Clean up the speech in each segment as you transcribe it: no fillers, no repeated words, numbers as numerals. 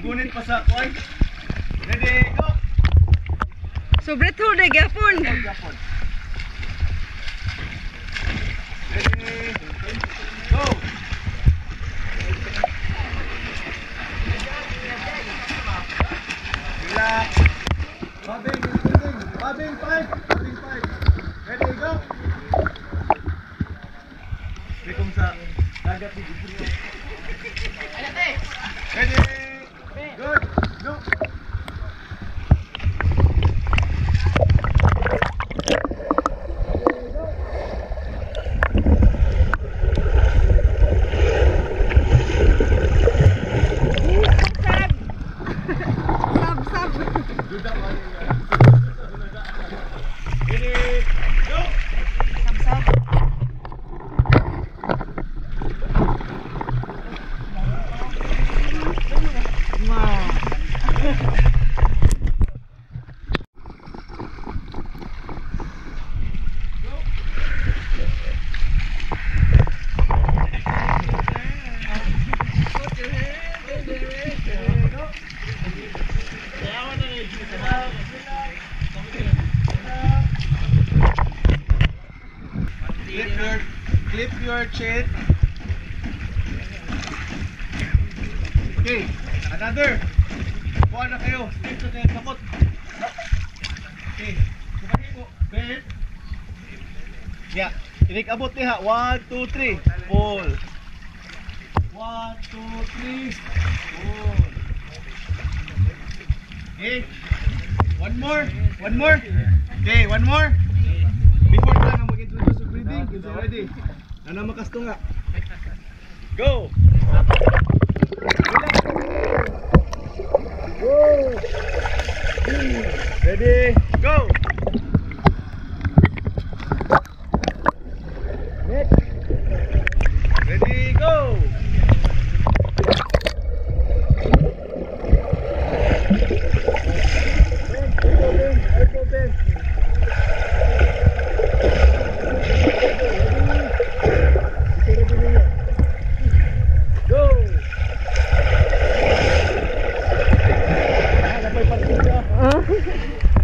Gunit pa sa kwan. Ready, go! So breath hold na gyapon. Japon. Ready, go! Relax. Babing, babing 5. Babing 5. Ready, go! Hindi kung sa dagat ni Gigi. Ready, good, go! Sab. Good up, ready, go! Sab. Clip your chin. Okay, another. Kuha na kayo. Slip to the kamot. Okay, kumahin mo. Bend. Yeah, inik-abot niya. 1, 2, 3. Pull. 1, 2, 3. Pull. Okay, one more. Okay, one more. Before na mag-introduce sa breathing, is it ready? Nana makasto nga. Go! Go! Ready? Go! Next. Ready? Go! Open. Go!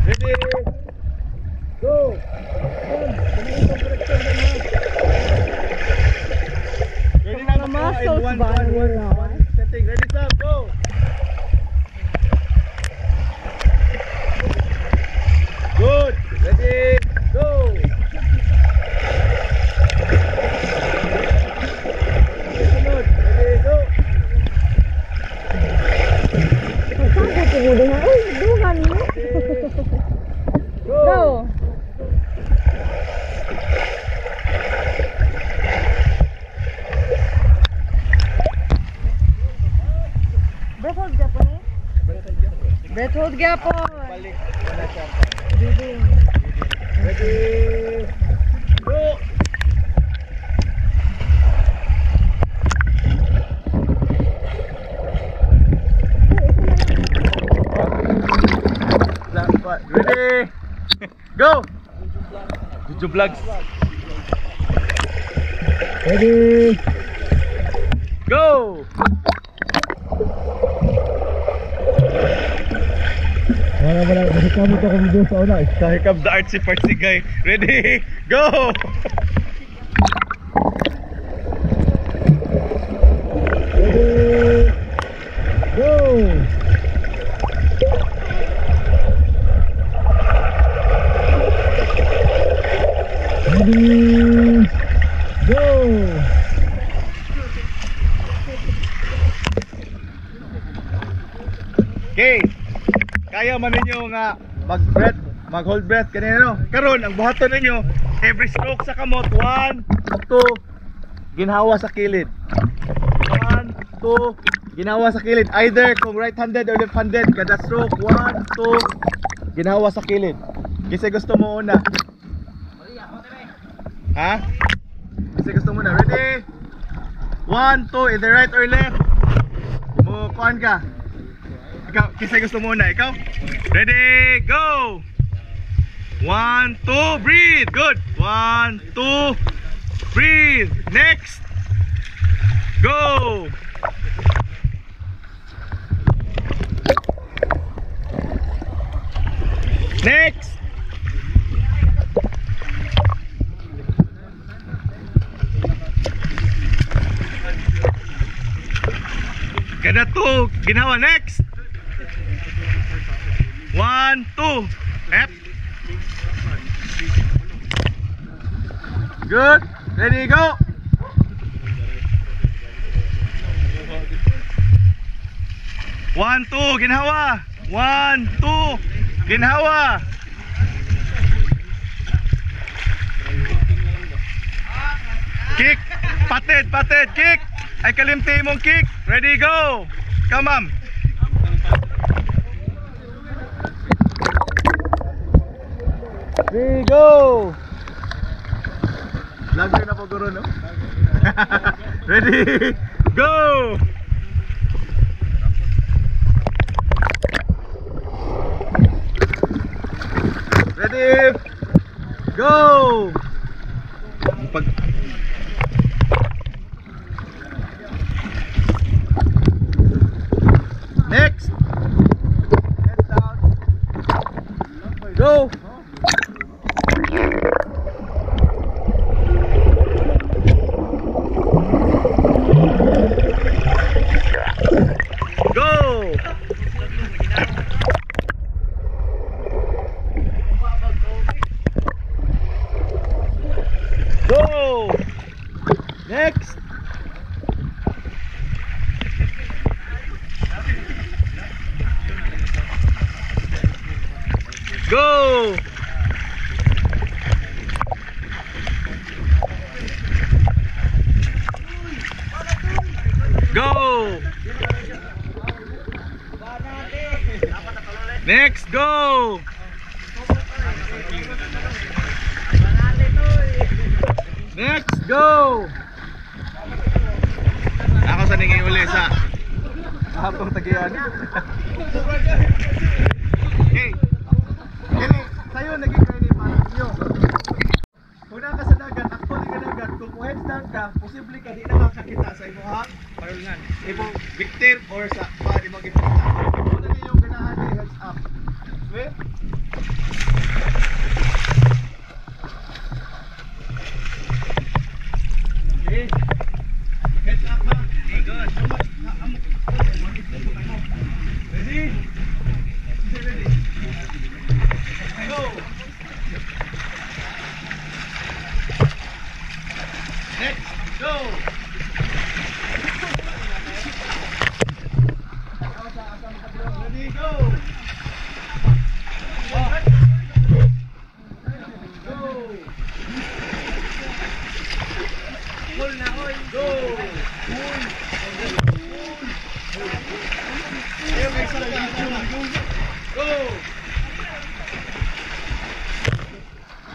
Ready? Go! Ready na Mga muscles one ba? setting. Ready, stop, go! Good! Ready? Go! Sunod. Ready, go! Go. Breath hold gyapon eh. Breath hold gyapon. Balik. Wala siya. Breathing. Ready? Go! Ready? Go! Juju Vlogs. Ready? Go! Wala, kahikab ito kung video sa una. Kahikab the artsy-fartsy guy. Ready? Go! Ready? Go! Ready? Go! Okay. Kaya man ninyo nga mag-breath, mag-hold breath kanina no. Karon ang buhaton ninyo every stroke sa kamot 1, 2 ginhawa sa kilid. 1, 2 ginhawa sa kilid. Either kung right-handed or left-handed kada stroke 1, 2 ginhawa sa kilid. Kasi gusto mo una. Ha? Kasi gusto mo na. Ready? 1, 2, either right or left. Mo kuan ka. Ikaw, kisa gusto muna, ikaw? Ready, go! 1, 2, breathe. Good. 1, 2, breathe. Next. Go. Next. Kada to, ginawa. Next. 1, 2. F. Good. Ready, go. One, two, ginhawa. 1, 2, ginhawa. Kick. Patid, patid, kick. Ay kalimti mong kick. Ready, go. Come on. Ready, go. Lagoy na po guro, no? Ready, go. Ready, go. Next. Head down. Go. Go! Next! Go! Go! Next, go! Next, go! Ako sa ningin uli sa hapong tagiyan. Okay. Kini, sa'yo naging kainin para nyo. Kung na ka sa dagat, actually ka dagat, kung heads down ka, posible ka di na makakita sa imo ha? Parungan. Ibong victim or sa di mo gipita. Kung na yung ganahan ay heads up. Okay? Okay. Heads up ha. Okay, good. Ready? Ready? Go! Next, go! Ready, go!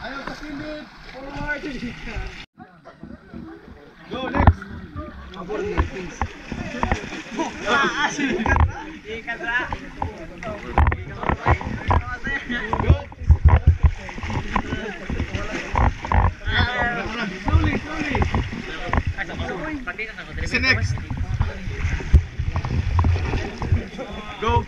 Ayaw sa kilid, forward. Go next. Abor mo please. Go. Slowly, slowly. Kasi next. Go.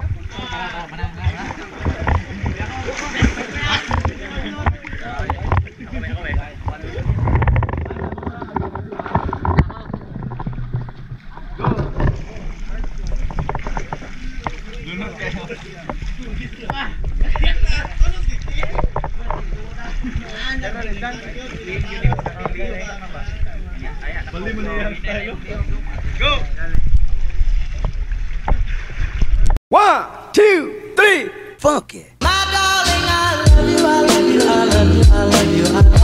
Bali mo na yan tayo. Go! 1, 2, 3, funk it. My darling, I love you, I love you, I love you, I love you, I love you.